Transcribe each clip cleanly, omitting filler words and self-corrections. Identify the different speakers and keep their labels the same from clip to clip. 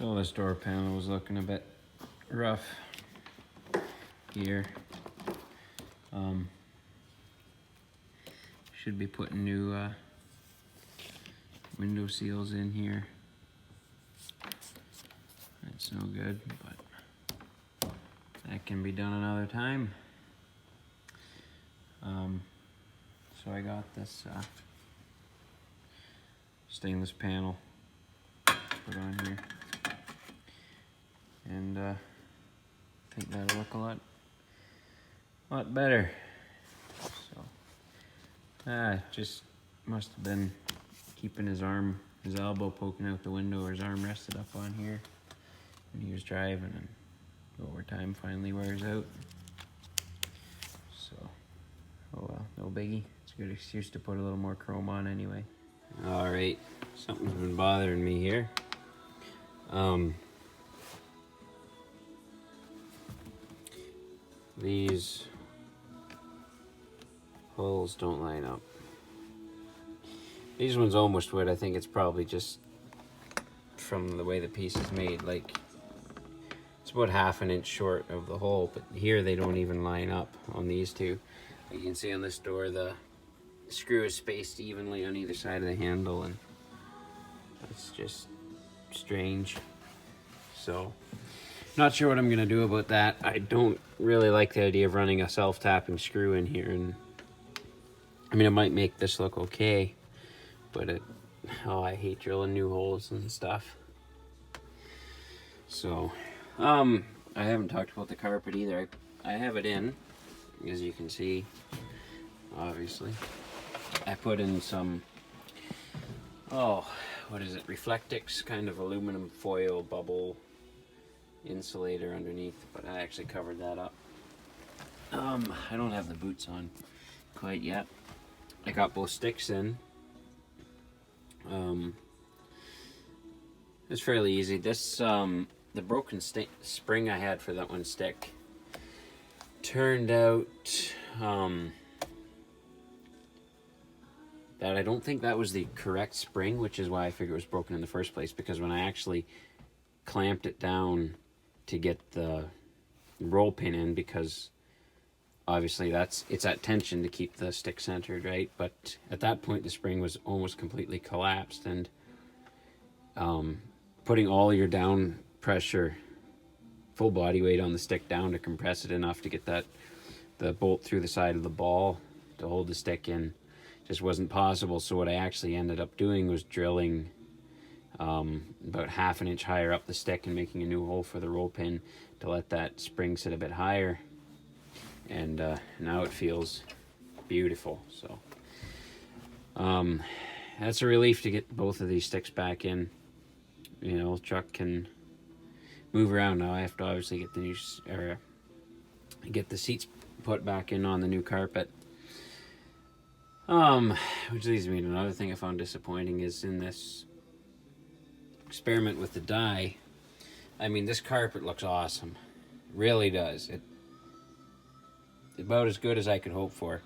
Speaker 1: So this door panel was looking a bit rough here. Should be putting new window seals in here. That's no good, but that can be done another time. So I got this stainless panel put on here, and I think that'll look a lot better. So just must have been keeping his elbow poking out the window, or his arm rested up on here when he was driving, and over time finally wears out. So, oh well, no biggie. It's a good excuse to put a little more chrome on anyway. Alright, something's been bothering me here. These holes don't line up. These ones almost would. I think it's probably just from the way the piece is made. Like, it's about 1/2 inch short of the hole, but here they don't even line up on these two. You can see on this door the screw is spaced evenly on either side of the handle, and that's just strange. So, not sure what I'm gonna do about that. I don't really like the idea of running a self-tapping screw in here, and I mean, it might make this look okay, but I hate drilling new holes and stuff. So, I haven't talked about the carpet either. I have it in, as you can see, obviously. I put in some, what is it, Reflectix kind of aluminum foil bubble insulator underneath, but I actually covered that up. I don't have the boots on quite yet. I got both sticks in. It's fairly easy. This, the broken spring I had for that one stick turned out that I don't think that was the correct spring, which is why I figured it was broken in the first place, because when I actually clamped it down to get the roll pin in, because obviously it's at tension to keep the stick centered, right? But at that point the spring was almost completely collapsed, and putting all your down pressure, full body weight on the stick down to compress it enough to get the bolt through the side of the ball to hold the stick in just wasn't possible. So what I actually ended up doing was drilling about 1/2 inch higher up the stick and making a new hole for the roll pin to let that spring sit a bit higher. And now it feels beautiful. So that's a relief to get both of these sticks back in. You know, the truck can move around now. I have to obviously get get the seats put back in on the new carpet. Which leads me to another thing I found disappointing is in this experiment with the dye. I mean, this carpet looks awesome. Really does. It's about as good as I could hope for.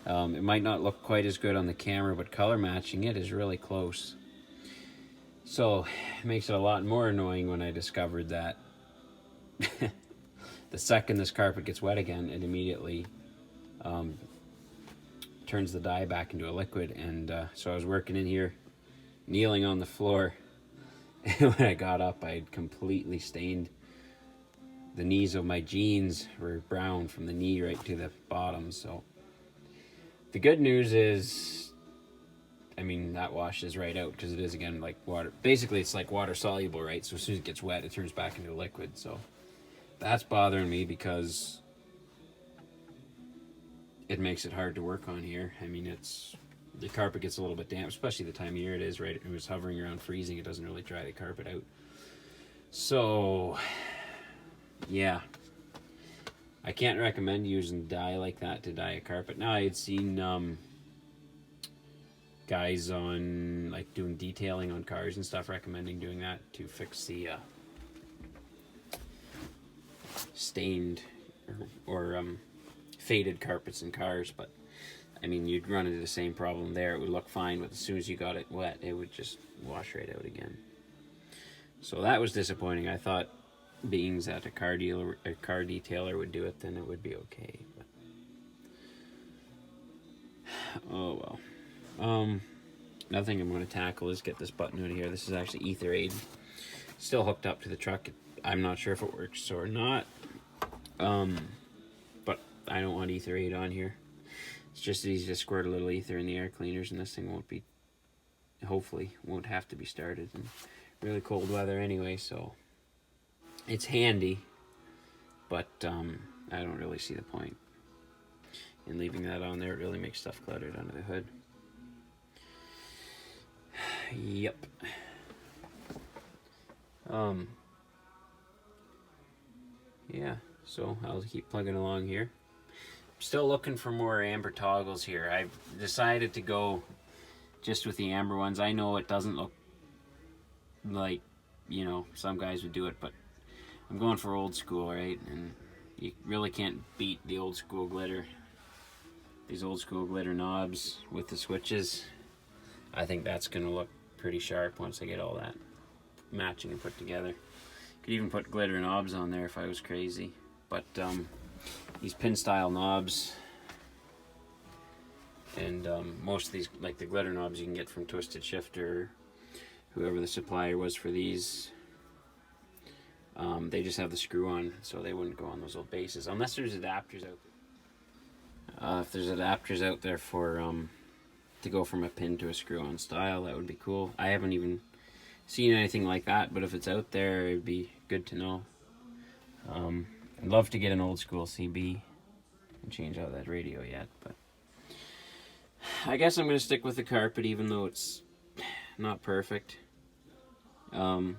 Speaker 1: It might not look quite as good on the camera, but color matching it is really close. So it makes it a lot more annoying when I discovered that the second this carpet gets wet again, it immediately turns the dye back into a liquid. And so I was working in here, kneeling on the floor, and when I got up, I had completely stained the knees of my jeans. Were brown from the knee right to the bottom. So the good news is, I mean, that washes right out, because it is, again, like water. Basically, it's like water soluble, right? So as soon as it gets wet, it turns back into a liquid. So that's bothering me, because it makes it hard to work on here. I mean, the carpet gets a little bit damp, especially the time of year it is, right? It was hovering around freezing. It doesn't really dry the carpet out. So yeah, I can't recommend using dye like that to dye a carpet. Now, I had seen guys on, like, doing detailing on cars and stuff, recommending doing that to fix the stained or faded carpets in cars. But I mean, you'd run into the same problem there. It would look fine, but as soon as you got it wet, it would just wash right out again. So that was disappointing. I thought being that a car detailer would do it, then it would be okay. But, oh well. Another thing I'm going to tackle is get this button out of here. This is actually ether aid, still hooked up to the truck. I'm not sure if it works or not, but I don't want ether aid on here. It's just easy to squirt a little ether in the air cleaners, and this thing won't be, hopefully, won't have to be started in really cold weather anyway. So it's handy, but I don't really see the point in leaving that on there. It really makes stuff cluttered under the hood. Yep. Yeah, so I'll keep plugging along here. I'm still looking for more amber toggles here. I've decided to go just with the amber ones. I know it doesn't look like, you know, some guys would do it, but I'm going for old school, right? And you really can't beat the old school glitter. These old school glitter knobs with the switches, I think that's going to look pretty sharp once I get all that matching and put together. Could even put glitter knobs on there if I was crazy. But these pin style knobs, and most of these, like the glitter knobs you can get from Twisted Shifter, whoever the supplier was for these, they just have the screw on, so they wouldn't go on those old bases unless there's adapters out there. If there's adapters out there for to go from a pin to a screw-on style, that would be cool. I haven't even seen anything like that, but if it's out there, it'd be good to know. I'd love to get an old school CB and change out that radio yet, but I guess I'm going to stick with the carpet even though it's not perfect. It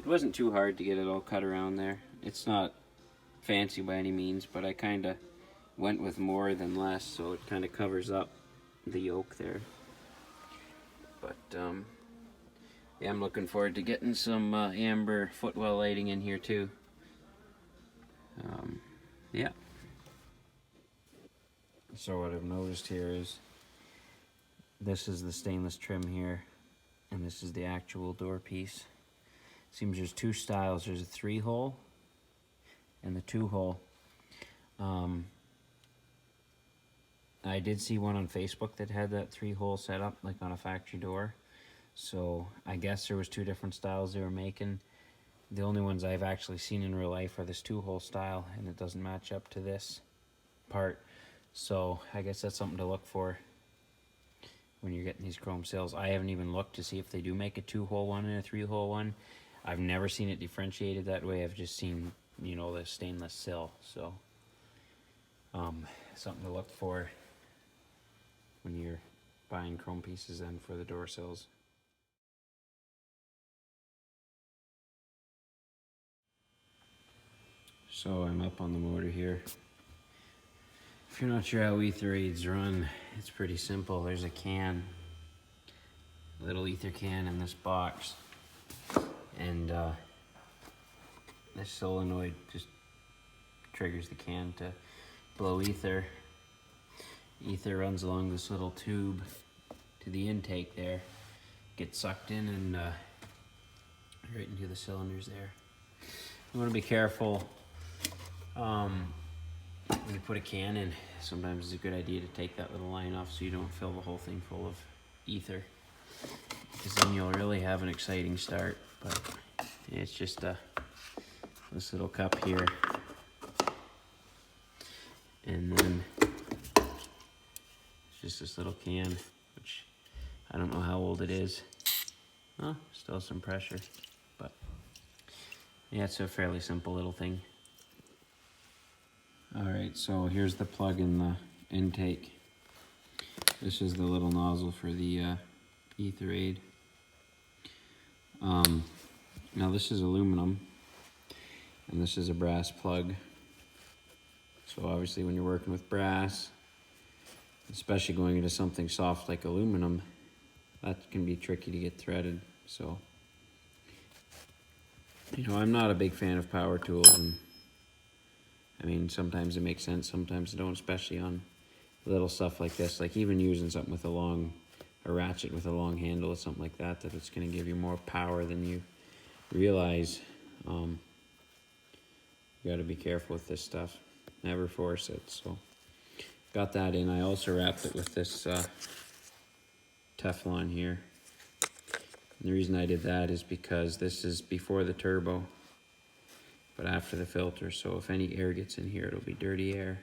Speaker 1: wasn't too hard to get it all cut around there. It's not fancy by any means, but I kind of went with more than less, so it kind of covers up the yoke there. But yeah, I'm looking forward to getting some amber footwell lighting in here too. Yeah. So what I've noticed here is this is the stainless trim here, and this is the actual door piece. Seems there's two styles. There's a 3-hole and the 2-hole. I did see one on Facebook that had that 3-hole setup, like on a factory door. So I guess there was 2 different styles they were making. The only ones I've actually seen in real life are this 2-hole style, and it doesn't match up to this part. So I guess that's something to look for when you're getting these chrome sills. I haven't even looked to see if they do make a 2-hole one and a 3-hole one. I've never seen it differentiated that way. I've just seen, you know, the stainless sill. So something to look for when you're buying chrome pieces then for the door sills. So I'm up on the motor here. If you're not sure how ether aids run, it's pretty simple. There's a can, a little ether can in this box, and this solenoid just triggers the can to blow ether. Ether runs along this little tube to the intake there, gets sucked in and right into the cylinders there. You want to be careful when you put a can in. Sometimes it's a good idea to take that little line off so you don't fill the whole thing full of ether, because then you'll really have an exciting start. But yeah, it's just this little cup here, and then it's just this little can, which I don't know how old it is. Oh, still some pressure, but yeah, it's a fairly simple little thing. Alright, so here's the plug in the intake. This is the little nozzle for the ether aid. Now this is aluminum, and this is a brass plug. So obviously when you're working with brass, especially going into something soft like aluminum, that can be tricky to get threaded. So, you know, I'm not a big fan of power tools, and I mean, sometimes it makes sense, sometimes it don't, especially on little stuff like this. Like even using something with a ratchet with a long handle or something like that, that it's going to give you more power than you realize you got to be careful with this stuff. Never force it. So got that in. I also wrapped it with this Teflon here. And the reason I did that is because this is before the turbo, but after the filter. So if any air gets in here, it'll be dirty air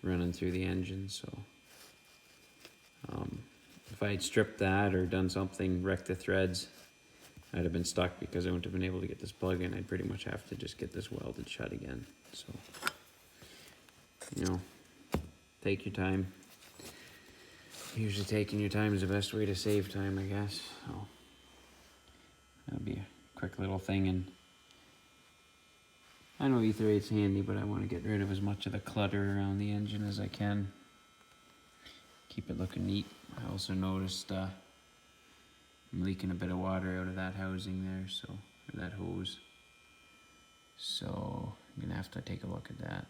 Speaker 1: running through the engine. So if I had stripped that or done something, wrecked the threads, I'd have been stuck because I wouldn't have been able to get this plug in. I'd pretty much have to just get this welded shut again. So, you know, take your time. Usually taking your time is the best way to save time, I guess. So that'll be a quick little thing. And I know Ether 8's handy, but I want to get rid of as much of the clutter around the engine as I can. Keep it looking neat. I also noticed I'm leaking a bit of water out of that housing there, so, or that hose. So I'm gonna have to take a look at that.